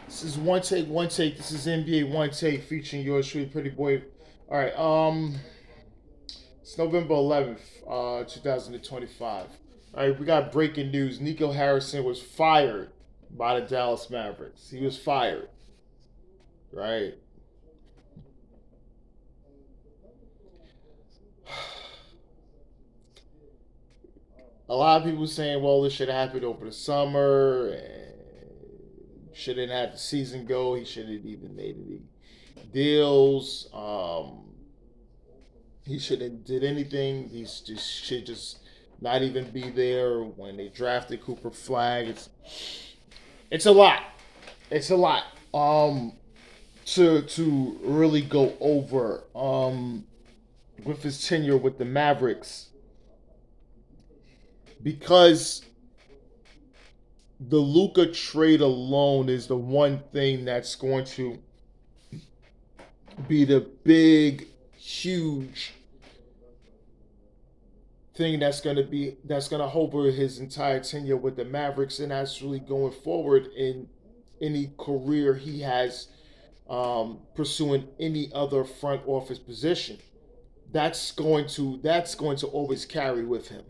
This is one take, one take. This is NBA one take featuring yours truly, pretty boy. All right. It's November 11th, 2025. All right, we got breaking news. Nico Harrison was fired by the Dallas Mavericks. He was fired. Right. A lot of people saying, well, this should have happened over the summer. And shouldn't have the season go. He shouldn't have even made any deals. He shouldn't did anything. He just should just not even be there when they drafted Cooper Flag. It's a lot. It's a lot. To really go over with his tenure with the Mavericks because the Luka trade alone is the one thing that's going to be the big, huge thing that's gonna hover his entire tenure with the Mavericks and actually going forward in any career he has pursuing any other front office position. That's going to always carry with him.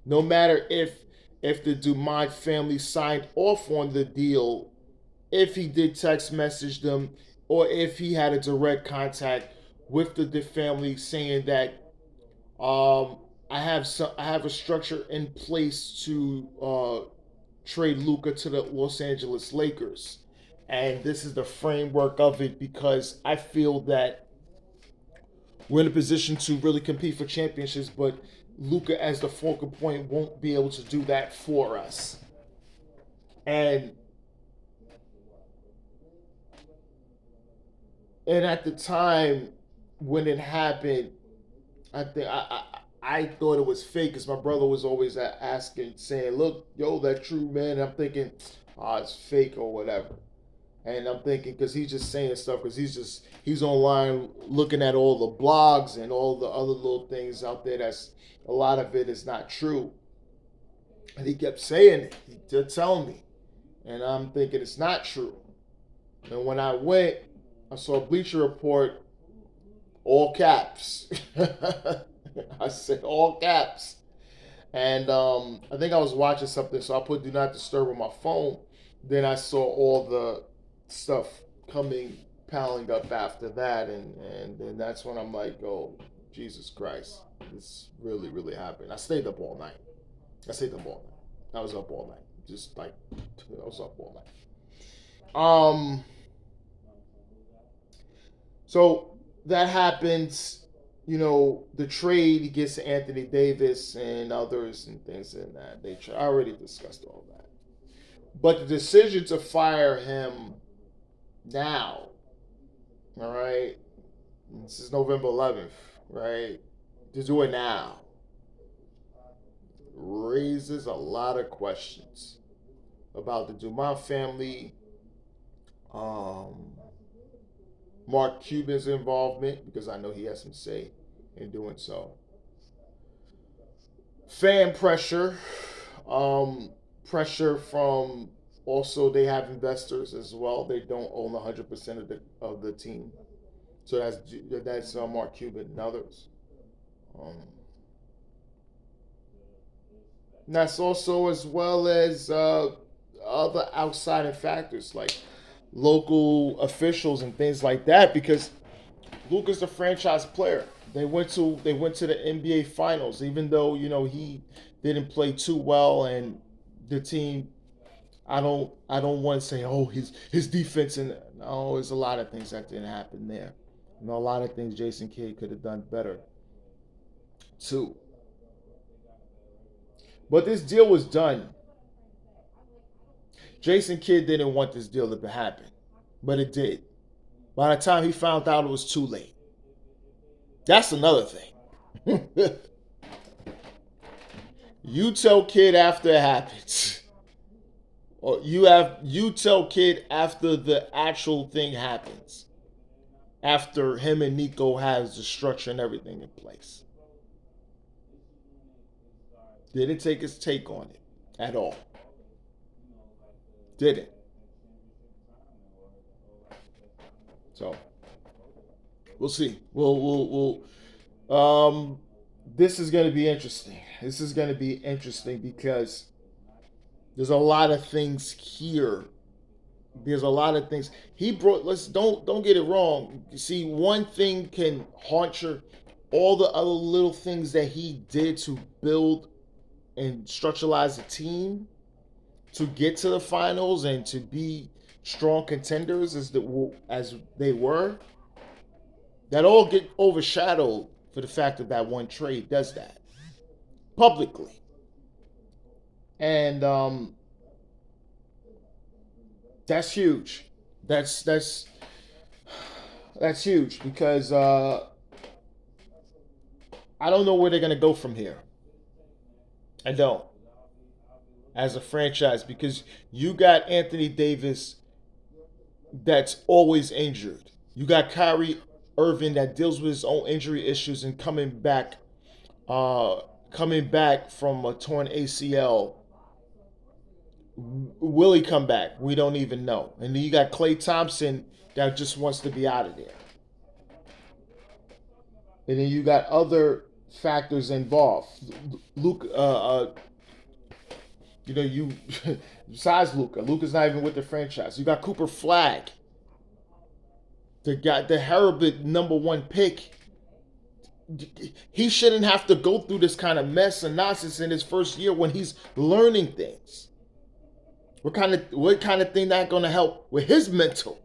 No matter if the Dumont family signed off on the deal, if he did text message them, or if he had a direct contact with the family saying that I have a structure in place to trade Luca to the Los Angeles Lakers, and this is the framework of it because I feel that we're in a position to really compete for championships, but Luca as the focal point won't be able to do that for us. And at the time when it happened, I thought it was fake because my brother was always asking, saying, "Look, yo, that true, man." And I'm thinking, "Ah, it's fake or whatever." And I'm thinking because he's just saying stuff because he's online looking at all the blogs and all the other little things out there. That's a lot of it is not true. And he kept saying it. He did tell me, and I'm thinking it's not true. And when I went, I saw a Bleacher Report, all caps. I said all caps. And I think I was watching something, so I put do not disturb on my phone. Then I saw all the stuff coming piling up after that, and then that's when I'm like, oh, Jesus Christ, this really happened. I stayed up all night. I stayed up all night. I was up all night, just like I was up all night. Um, so that happens. The trade gets Anthony Davis and others and things in that nature. I already discussed all that. But the decision to fire him now, all right, this is November 11th, right, to do it now raises a lot of questions about the Dumont family, um, Mark Cuban's involvement, because I know he has some say in doing so. Fan pressure, um, pressure from also they have investors as well. They don't own 100% of the team, so that's Mark Cuban and others. Um, and that's also as well as other outside factors like local officials and things like that. Because Luka's a franchise player. They went to the NBA Finals, even though he didn't play too well, and the team. I don't want to say his defense and no, there's a lot of things that didn't happen there. A lot of things Jason Kidd could have done better too. But this deal was done. Jason Kidd didn't want this deal to happen, but it did. By the time he found out, it was too late. That's another thing. You tell Kidd after it happens. Or you tell Kid after the actual thing happens. After him and Nico has the structure and everything in place. Didn't take his take on it at all. Didn't. So we'll see. This is going to be interesting. This is going to be interesting because there's a lot of things here. There's a lot of things he brought. Let's don't get it wrong. You see, one thing can haunt your all the other little things that he did to build and structuralize the team to get to the finals and to be strong contenders as they were. That all get overshadowed for the fact that that one trade does that publicly, and that's huge. That's that's that's huge because I don't know where they're gonna go from here. I don't, as a franchise, because you got Anthony Davis that's always injured. You got Kyrie Irving that deals with his own injury issues and uh, coming back from a torn ACL. Will he come back? We don't even know. And then you got Klay Thompson that just wants to be out of there. And then you got other factors involved. Luke, you besides Luca, Luca's not even with the franchise. You got Cooper Flag, the heralded number one pick. He shouldn't have to go through this kind of mess and nonsense in his first year when he's learning things. What kind of thing that gonna help with his mental?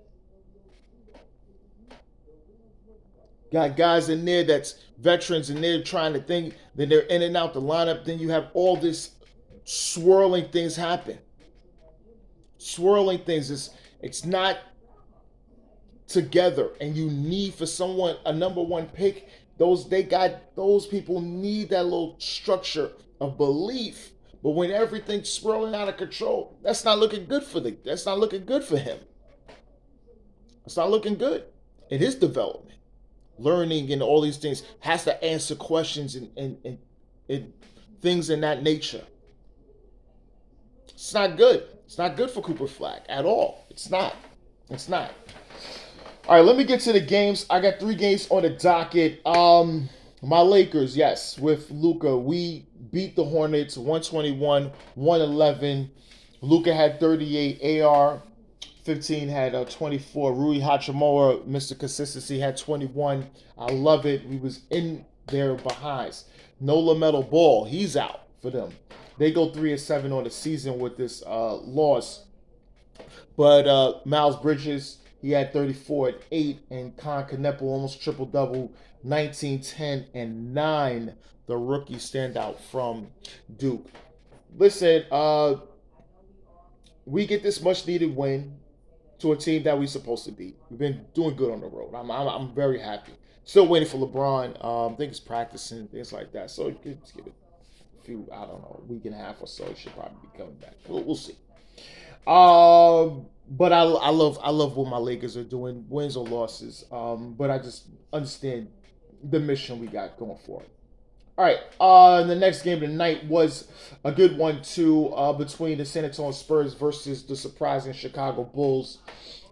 Got guys in there that's veterans and they're trying to think, then they're in and out the lineup. Then you have all this swirling things happen. Swirling things. It's not together, and you need for someone a number one pick. Those people need that little structure of belief. But when everything's swirling out of control, that's not looking good for him. It's not looking good in his development. Learning and all these things has to answer questions and things in that nature. It's not good. It's not good for Cooper Flag at all. It's not. It's not. All right, let me get to the games. I got 3 games on the docket. My Lakers, yes, with Luka, we beat the Hornets 121-111. Luka had 38. AR 15 had 24. Rui Hachimura, Mr. Consistency, had 21. I love it. We was in their behinds. No LaMelo Ball. He's out for them. They go 3-7 on the season with this loss. But Miles Bridges, he had 34 at 8. And Con Canepa almost triple-double, 19, 10, and 9. The rookie standout from Duke. Listen, we get this much-needed win to a team that we're supposed to beat. We've been doing good on the road. I'm very happy. Still waiting for LeBron. I think he's practicing, things like that. So just give it a few, I don't know, a week and a half or so. He should probably be coming back. We'll see. But I love what my Lakers are doing, wins or losses. But I just understand the mission we got going forward. All right. The next game of the night was a good one too, between the San Antonio Spurs versus the surprising Chicago Bulls.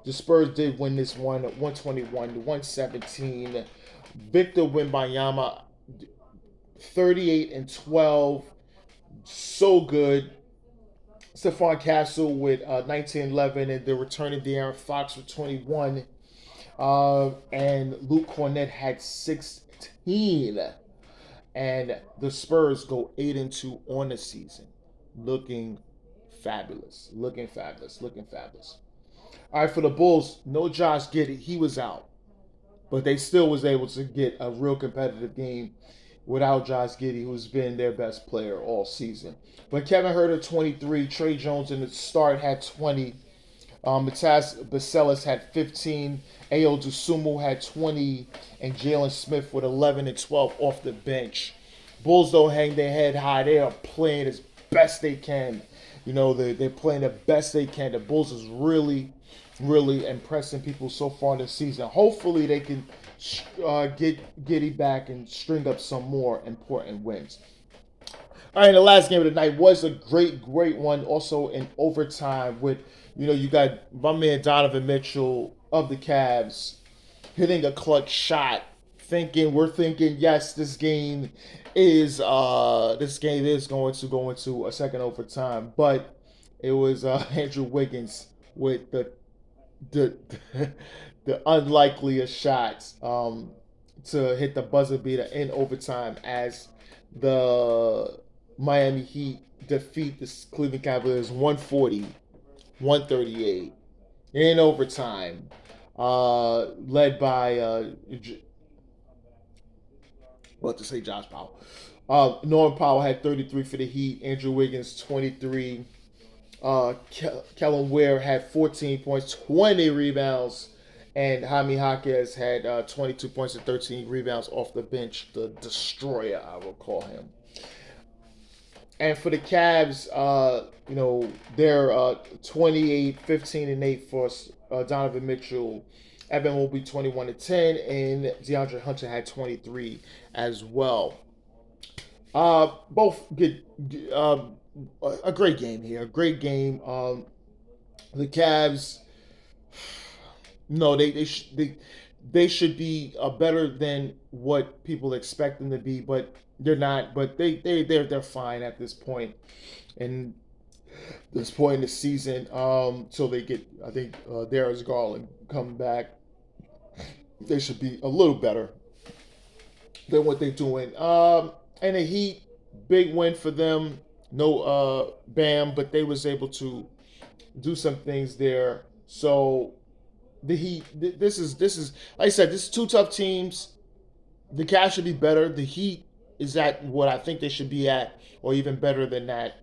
The Spurs did win this one, 121-117. Victor Wembanyama, 38 and 12, so good. Stephon Castle with 19-11, and the returning De'Aaron Fox with 21. And Luke Cornett had 16. And the Spurs go 8-2 on the season. Looking fabulous. Looking fabulous. All right, for the Bulls, no Josh Giddey. He was out. But they still was able to get a real competitive game without Josh Giddey, who's been their best player all season. But Kevin Huerter, 23. Trey Jones in the start had 20. Mataz Bacelis had 15. Ayo Dosunmu had 20. And Jalen Smith with 11 and 12 off the bench. Bulls don't hang their head high. They are playing as best they can. They're playing the best they can. The Bulls is really, really impressing people so far this season. Hopefully they can get Giddey back and string up some more important wins. All right, the last game of the night was a great one. Also in overtime with, you got my man Donovan Mitchell of the Cavs hitting a clutch shot, we're thinking yes, this game is going to go into a second overtime, but it was Andrew Wiggins with the the unlikeliest shots to hit the buzzer beater in overtime as the Miami Heat defeat the Cleveland Cavaliers 140-138 in overtime, led by what to say, Josh Powell. Norman Powell had 33 for the Heat. Andrew Wiggins 23. Kellen Ware had 14 points, 20 rebounds, and Jaime Jaquez had 22 points and 13 rebounds off the bench. The destroyer, I will call him. And for the Cavs, they're 28, 15, and 8 for Donovan Mitchell. Evan will be 21 and 10, and DeAndre Hunter had 23 as well. Both good. A great game here. A great game. The Cavs. No, they should be better than what people expect them to be, but they're not. But they're fine at this point. And this point in the season, till they get, I think, Darius Garland come back, they should be a little better than what they're doing. And the Heat, big win for them. No Bam, but they was able to do some things there. So the Heat, this is like I said, this is two tough teams. The Cavs should be better. The Heat is at what I think they should be at, or even better than that.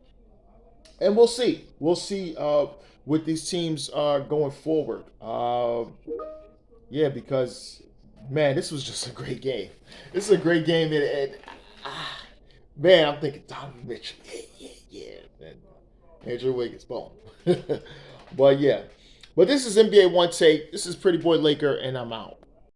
And we'll see. We'll see with these teams going forward. Yeah, because man, this was just a great game. This is a great game, man, I'm thinking Donovan Mitchell. Yeah. And Andrew Wiggins, boom. But yeah. But this is NBA One Take. This is Pretty Boy Laker, and I'm out.